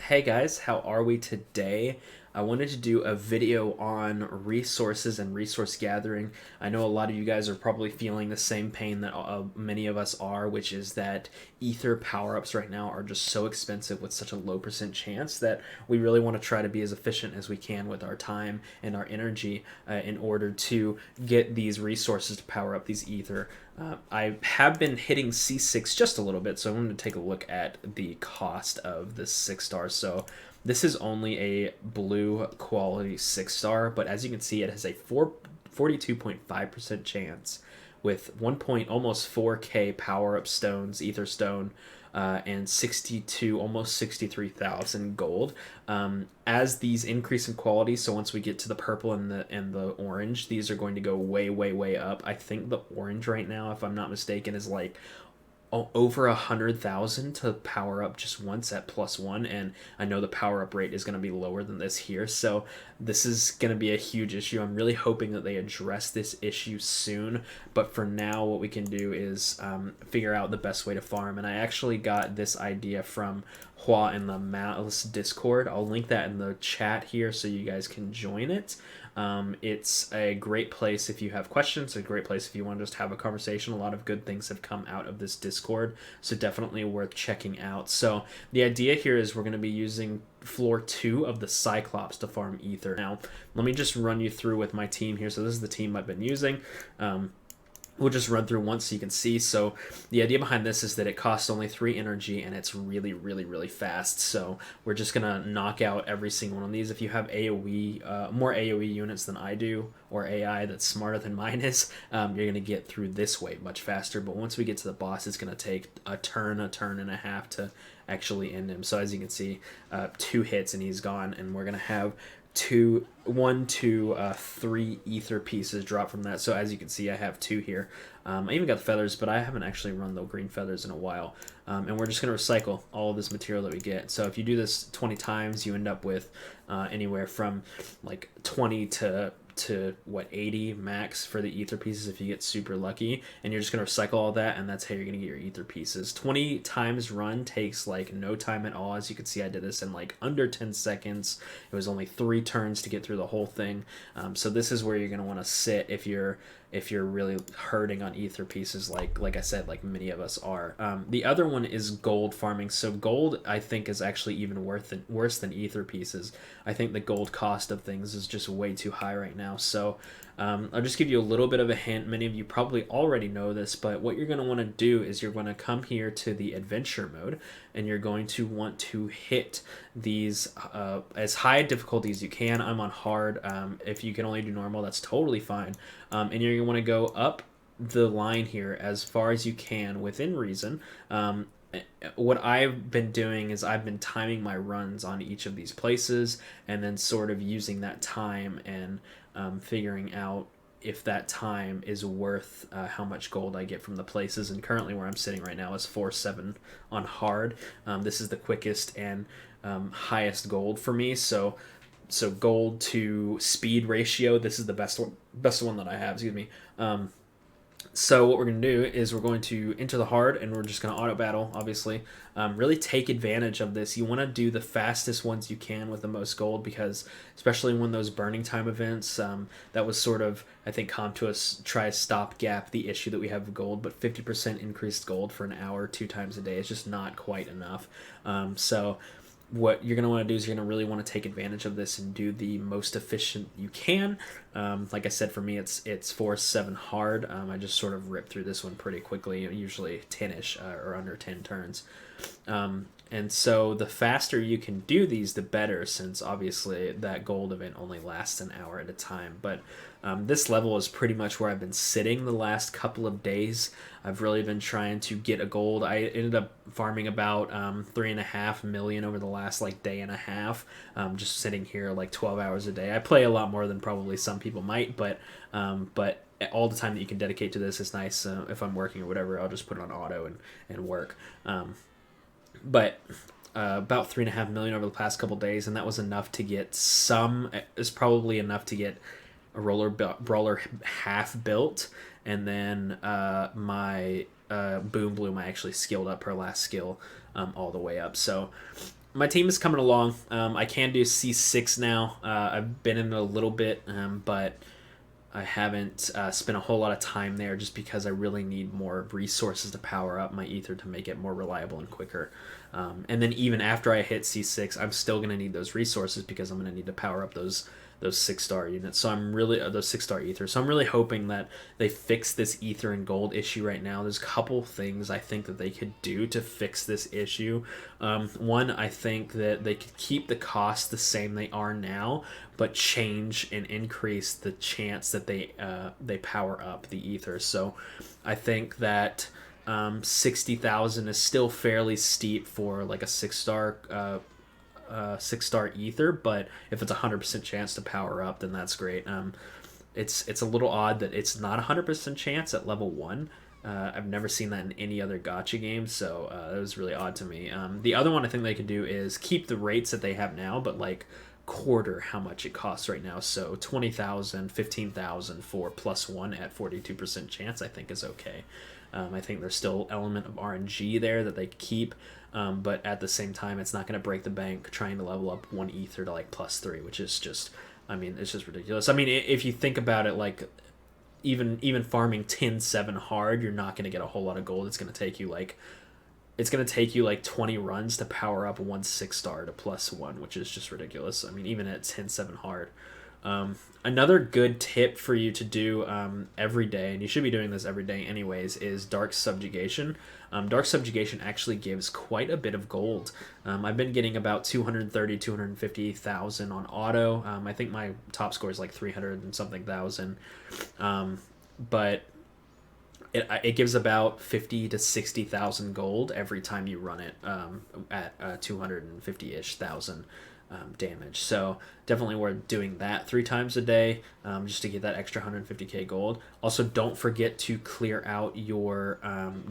Hey guys, how are we today? I wanted to do a video on resources and resource gathering. I know a lot of you guys are probably feeling the same pain that many of us are, which is that ether power-ups right now are just so expensive with such a low percent chance that we really want to try to be as efficient as we can with our time and our energy in order to get these resources to power up these ether. I have been hitting C6 just a little bit, so I'm going to take a look at the cost of this 6 star. So this is only a blue quality 6 star, but as you can see, it has a 42.5% chance with almost 4K power up stones, ether stone, and 62, almost 63,000 gold. As these increase in quality, so once we get to the purple and the orange, these are going to go way up. I think the orange right now, if I'm not mistaken, is like over 100,000 to power up just once at +1, and I know the power up rate is going to be lower than this here, so this is going to be a huge issue. I'm really hoping that they address this issue soon, but for now what we can do is figure out the best way to farm. And I actually got this idea from Hua in the Mouse Discord. I'll link that in the chat here so you guys can join it. It's a great place if you have questions, a great place if you want to just have a conversation. A lot of good things have come out of this Discord, so definitely worth checking out. So the idea here is we're going to be using floor 2 of the Cyclops to farm ether. Now, let me just run you through with my team here. So this is the team I've been using. We'll just run through once so you can see. So the idea behind this is that it costs only 3 energy and it's really fast. So we're just gonna knock out every single one of these. If you have AoE, more AoE units than I do, or AI that's smarter than mine is, you're gonna get through this way much faster. But once we get to the boss, it's gonna take a turn and a half to actually end him. So as you can see, 2 hits and he's gone, and we're gonna have 3 ether pieces drop from that. So as you can see, I have 2 here. I even got the feathers, but I haven't actually run the green feathers in a while. And we're just going to recycle all of this material that we get. So if you do this 20 times, you end up with anywhere from like 20 to what, 80 max for the ether pieces if you get super lucky, and you're just going to recycle all that, and that's how you're going to get your ether pieces. 20 times run takes like no time at all. As you can see, I did this in like under 10 seconds. It was only 3 turns to get through the whole thing. So this is where you're going to want to sit if you're really hurting on ether pieces, like I said, like many of us are. The other one is gold farming. So gold, I think, is actually even worse than ether pieces. I think the gold cost of things is just way too high right now. So I'll just give you a little bit of a hint. Many of you probably already know this, but what you're going to want to do is you're going to come here to the adventure mode, and you're going to want to hit these as high difficulty as you can. I'm on hard. If you can only do normal, that's totally fine. And you're going to want to go up the line here as far as you can within reason. What I've been doing is I've been timing my runs on each of these places, and then sort of using that time and figuring out if that time is worth how much gold I get from the places. And currently where I'm sitting right now is 4.7 on hard. This is the quickest and highest gold for me. So gold to speed ratio, this is the best one that I have, excuse me. So what we're going to do is we're going to enter the hard, and we're just going to auto battle, obviously. Really take advantage of this. You want to do the fastest ones you can with the most gold, because especially when those burning time events, that was sort of, I think, come to us, try to stopgap the issue that we have with gold, but 50% increased gold for an hour 2 times a day is just not quite enough. So what you're going to want to do is you're going to really want to take advantage of this and do the most efficient you can. Like I said, for me, it's 4.7 hard. I just sort of rip through this one pretty quickly, usually 10-ish or under 10 turns. And so the faster you can do these, the better, since obviously that gold event only lasts an hour at a time. But this level is pretty much where I've been sitting the last couple of days. I've really been trying to get a gold. I ended up farming about 3.5 million over the last like day and a half, just sitting here like 12 hours a day. I play a lot more than probably some people might, but all the time that you can dedicate to this is nice. If I'm working or whatever, I'll just put it on auto and work. But about 3.5 million over the past couple days, and that was enough to get some. It's probably enough to get a brawler half built, and then my boom bloom I actually skilled up her last skill all the way up. So my team is coming along. I can do C6 now. I've been in it a little bit, but I haven't spent a whole lot of time there just because I really need more resources to power up my ether to make it more reliable and quicker. And then even after I hit C6, I'm still going to need those resources because I'm going to need to power up those 6-star units. So I'm really those 6-star ether. So I'm really hoping that they fix this ether and gold issue right now. There's a couple things I think that they could do to fix this issue. One, I think that they could keep the costs the same they are now, but change and increase the chance that they power up the ether. So I think that 60,000 is still fairly steep for like a 6-star 6-star ether, but if it's 100% chance to power up, then that's great. It's a little odd that it's not 100% chance at level 1. I've never seen that in any other gacha game, so it was really odd to me. The other one I think they could do is keep the rates that they have now, but like quarter how much it costs right now. So 20,000, 15,000 for +1 at 42% chance I think is okay. I think there's still element of RNG there that they keep, but at the same time, it's not going to break the bank trying to level up 1 ether to like +3, which is just, I mean, it's just ridiculous. I mean, if you think about it, like even farming 10-7 hard, you're not going to get a whole lot of gold. It's going to take you like 20 runs to power up 1 6-star to +1, which is just ridiculous. I mean, even at 10-7 hard. Another good tip for you to do every day, and you should be doing this every day anyways, is Dark Subjugation. Dark Subjugation actually gives quite a bit of gold. I've been getting about 230, 250,000 on auto. I think my top score is like 300 and something thousand. But it gives about 50 to 60,000 gold every time you run it at 250-ish thousand damage. So definitely worth doing that 3 times a day just to get that extra 150k gold. Also, don't forget to clear out your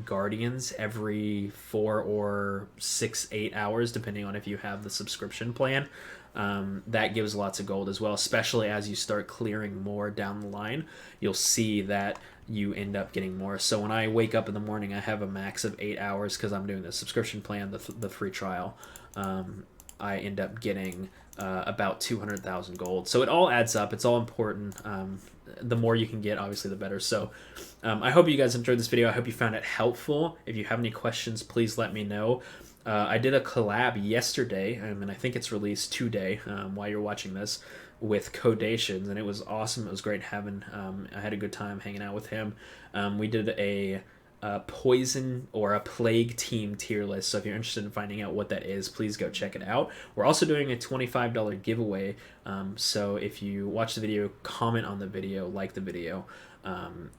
guardians every 4 or 6, 8 hours, depending on if you have the subscription plan. That gives lots of gold as well, especially as you start clearing more down the line. You'll see that you end up getting more. So when I wake up in the morning, I have a max of 8 hours because I'm doing the subscription plan, the free trial. I end up getting about 200,000 gold. So it all adds up. It's all important. The more you can get, obviously, the better. So I hope you guys enjoyed this video. I hope you found it helpful. If you have any questions, please let me know. I did a collab yesterday, and I think it's released today while you're watching this, with Kodeations, and it was awesome. It was great having, I had a good time hanging out with him. We did a poison or a plague team tier list, so if you're interested in finding out what that is, please go check it out. We're also doing a $25 giveaway, so if you watch the video, comment on the video, like the video,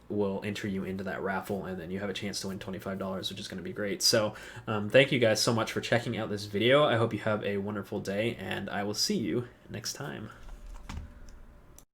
we'll enter you into that raffle, and then you have a chance to win $25, which is going to be great. So thank you guys so much for checking out this video. I hope you have a wonderful day, and I will see you next time.